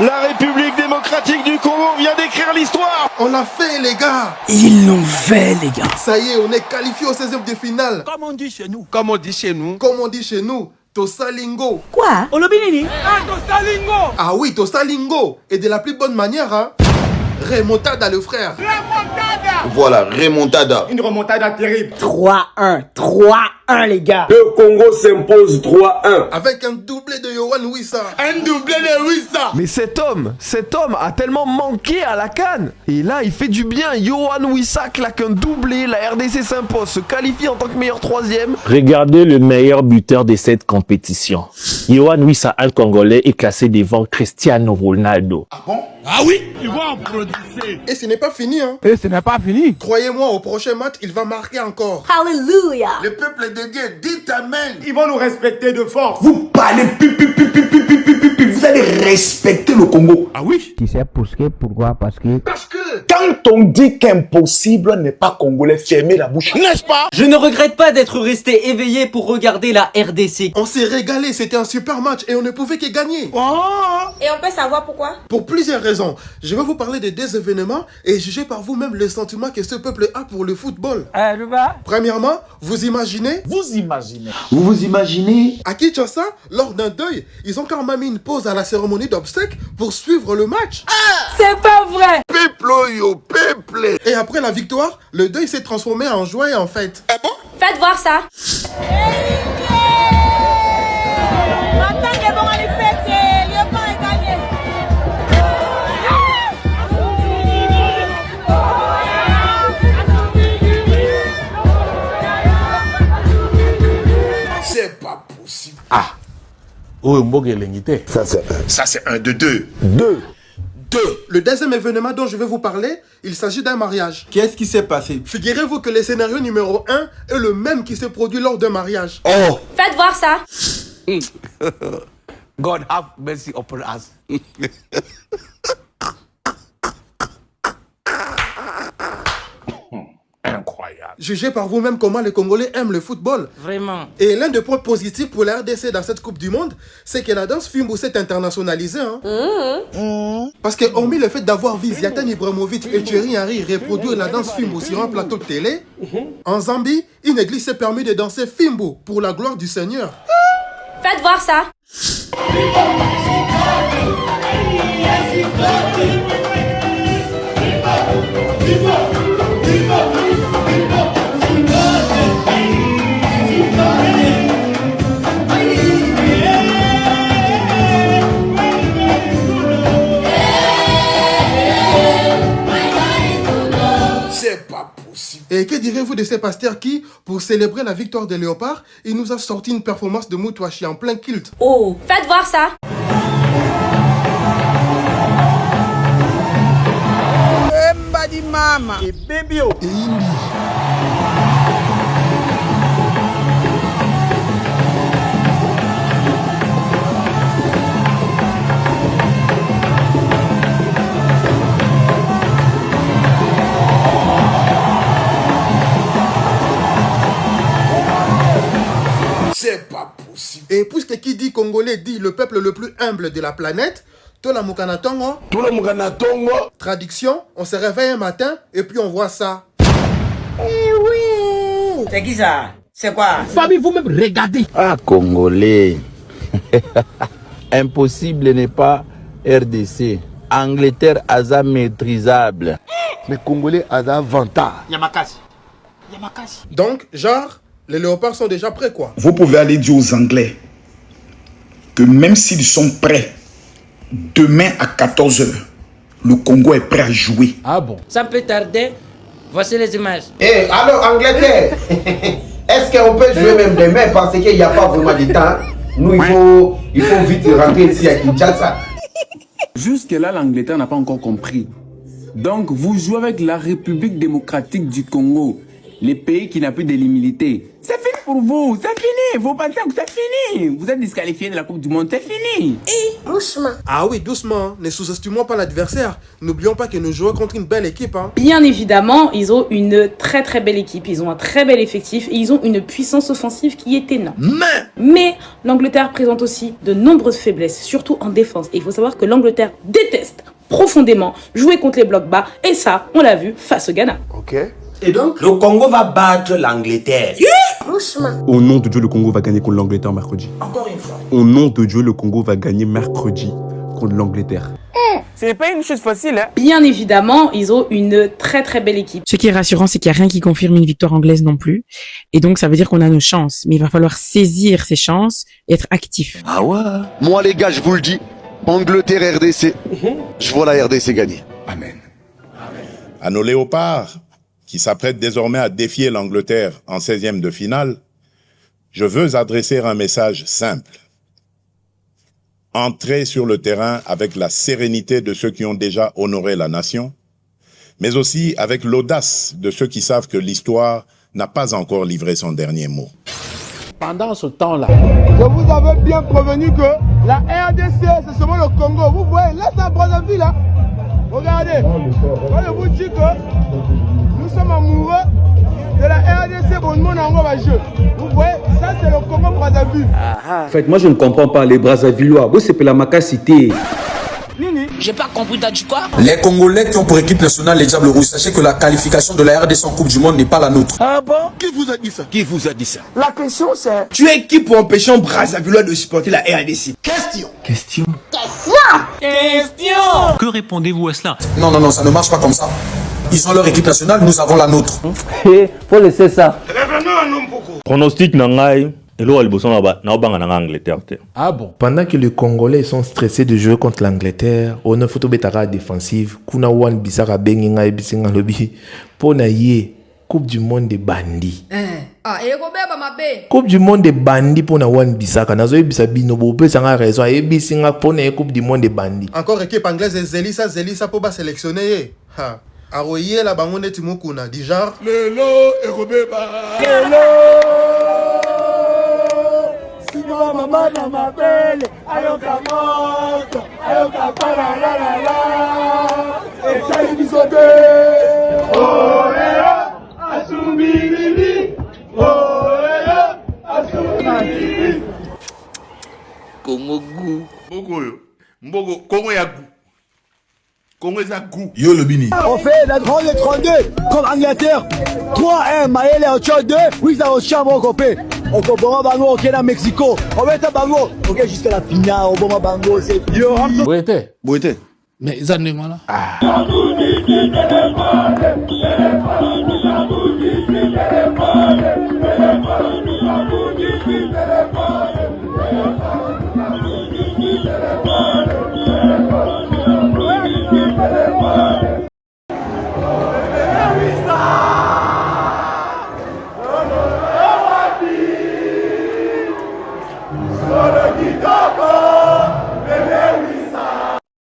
La République démocratique du Congo vient d'écrire l'histoire. On l'a fait, les gars. Ils l'ont fait, les gars. Ça y est, on est qualifié au 16e de finale. Comme on dit chez nous. Comme on dit chez nous. Comme on dit chez nous. Tosalingo. Quoi? Olobinini. Ah, Tosalingo. Ah oui, Tosalingo. Et de la plus bonne manière, hein. Remontada, le frère. Remontada. Voilà, remontada. Une remontada terrible. 3-1. 3-1, les gars. Le Congo s'impose 3-1. Avec un doublé de Yohan Wissa. Un doublé de Wissa. Mais cet homme a tellement manqué à la CAN. Et là, il fait du bien. Yohan Wissa claque un doublé. La RDC s'impose, se qualifie en tant que meilleur troisième. Regardez le meilleur buteur de cette compétition. Yohan Wissa, un Congolais, est classé devant Cristiano Ronaldo. Ah bon? Ah oui. Ils vont en produire. Et ce n'est pas fini, hein. Et ce n'est pas fini. Croyez-moi, au prochain match, il va marquer encore. Hallelujah. Le peuple de Dieu, dites Amen. Ils vont nous respecter de force. Vous parlez vous allez respecter le Congo. Ah oui. Tu sais pourquoi? Parce que Quand on dit qu'impossible n'est pas congolais, fermez la bouche. N'est-ce pas? Je ne regrette pas d'être resté éveillé pour regarder la RDC. On s'est régalé, c'était un super match et on ne pouvait que gagner. Et on peut savoir pourquoi? Pour plusieurs raisons. Je vais vous parler de deux événements et juger par vous-même le sentiment que ce peuple a pour le football. Premièrement, vous imaginez Vous vous imaginez? à Kinshasa, lors d'un deuil, ils ont quand même mis une pause à la cérémonie d'obsèques pour suivre le match. c'est pas vrai. Peuple yo, peuple. Et après la victoire, le deuil s'est transformé en joie et en fête. Faites voir ça. C'est pas possible. Ça c'est un. De deux. Le deuxième événement dont je vais vous parler, il s'agit d'un mariage. Qu'est-ce qui s'est passé? Figurez-vous que le scénario numéro 1 est le même qui s'est produit lors d'un mariage. Oh. Faites voir ça. God have mercy upon us. Incroyable. Jugez par vous-même comment les Congolais aiment le football. Vraiment. Et l'un des points positifs pour la RDC dans cette Coupe du Monde, c'est que la danse Fimbo s'est internationalisée. Hein? Parce que hormis le fait d'avoir vu Zlatan Ibrahimovic et Thierry Henry reproduire la danse Fimbo sur un plateau de télé, en Zambie, une église s'est permis de danser Fimbo pour la gloire du Seigneur. Faites voir ça. C'est pas possible. Et que direz-vous de ces pasteurs qui, pour célébrer la victoire des Léopards, il nous a sorti une performance de Moutouachi en plein kilt. Oh. Faites voir ça. Et bébé. Et Indi. C'est pas possible. Et puisque qui dit Congolais dit le peuple le plus humble de la planète, Tola Mukana Tongo, Tout le monde a tongo. traduction, on se réveille un matin et puis on voit ça. C'est qui ça? C'est quoi? Famille, vous-même, regardez. Ah, Congolais. Impossible n'est pas RDC. Angleterre a maîtrisable. Mais Congolais a d'avantage. Yamakasi. Donc, genre, les léopards sont déjà prêts quoi. Vous pouvez aller dire aux Anglais que même s'ils sont prêts, demain à 14h, le Congo est prêt à jouer. Ah bon? Ça peut tarder. Voici les images. Eh, alors Angleterre, est-ce qu'on peut jouer même demain parce qu'il n'y a pas vraiment de temps? Nous, il faut vite rentrer ici à Kinshasa. Jusque-là, l'Angleterre n'a pas encore compris. Donc, vous jouez avec la République démocratique du Congo. les pays qui n'ont plus de l'humilité. C'est fini pour vous, c'est fini. Vous pensez que c'est fini. Vous êtes disqualifié de la Coupe du Monde, c'est fini. Doucement. Ah oui, doucement. Ne sous-estimons pas l'adversaire. N'oublions pas que nous jouons contre une belle équipe. Hein. Bien évidemment, ils ont une très belle équipe. Ils ont un très bel effectif et ils ont une puissance offensive qui est énorme. Mais l'Angleterre présente aussi de nombreuses faiblesses, surtout en défense. Et il faut savoir que l'Angleterre déteste profondément jouer contre les blocs bas. Et ça, on l'a vu face au Ghana. Ok. Et donc, le Congo va battre l'Angleterre. Au nom de Dieu, le Congo va gagner contre l'Angleterre mercredi. Encore une fois. Au nom de Dieu, le Congo va gagner mercredi contre l'Angleterre. Ce n'est pas une chose facile, hein. Bien évidemment, ils ont une très belle équipe. Ce qui est rassurant, c'est qu'il n'y a rien qui confirme une victoire anglaise non plus. Et donc, ça veut dire qu'on a nos chances. Mais il va falloir saisir ces chances et être actif. Ah ouais. Moi les gars, je vous le dis, Angleterre RDC, je vois la RDC gagner. Amen. À nos léopards, qui s'apprêtent désormais à défier l'Angleterre en 16e de finale, je veux adresser un message simple. Entrez sur le terrain avec la sérénité de ceux qui ont déjà honoré la nation, mais aussi avec l'audace de ceux qui savent que l'histoire n'a pas encore livré son dernier mot. Pendant ce temps-là, Je vous avais bien prévenu que la RDC, c'est seulement le Congo. Vous voyez, là, c'est à Brazzaville, là. Regardez. Moi, je vous dis que nous sommes amoureux de la RDC. Bon, nous, on a encore un jeu. Vous voyez, ça, c'est le Congo Brazzaville. En fait, moi je ne comprends pas les Brazzavillois. Vous, c'est la Maca cité. J'ai pas compris, t'as dit quoi? Les Congolais qui ont pour équipe nationale les Diables Rouges, sachez que la qualification de la RDC en Coupe du Monde n'est pas la nôtre. Ah bon? Qui vous a dit ça? Qui vous a dit ça? La question, c'est... Tu es qui pour empêcher un Brazzavillois de supporter la RDC? Question. Que répondez-vous à cela? Non, ça ne marche pas comme ça. Ils ont leur équipe nationale, nous avons la nôtre. Faut laisser ça. Revenons à nous, beaucoup. Pronostic Nangai, et l'eau, elle bosse en Angleterre. ah bon? Pendant que les Congolais sont stressés de jouer contre l'Angleterre, on a photo betara défensive, kuna wan bisaka benginga ebisinga lobi, pona ye Coupe du Monde des bandits. Coupe du Monde des bandits pona wan bisaka, nazo ebisa bino bo pe sanga raison ebisinga pona Coupe du Monde des bandits. Encore équipe anglaise, Zelissa pour sélectionner. Ha. Aroye la bango neti mukuna, du genre. Lelo Erobeba. Sinon, maman, dans ma belle, ayoka moto, ayoka para la la la, et t'as bisode. Oh, asumi bibi, oh, asumi bibi. Congo goût. Mbogo, Congo ya goût. Congo ya goût. Yo le bini. On fait la grande 32 comme Angleterre. 3-1, Maëlle en 2, oui, ça va au champ, copé. On comprend Bango, ok, dans Mexico. On va être à Bango, ok, jusqu'à la finale. On va Bango, c'est. Yo, Boité. Mais ils en ont là. Solo Kitoko, bébé.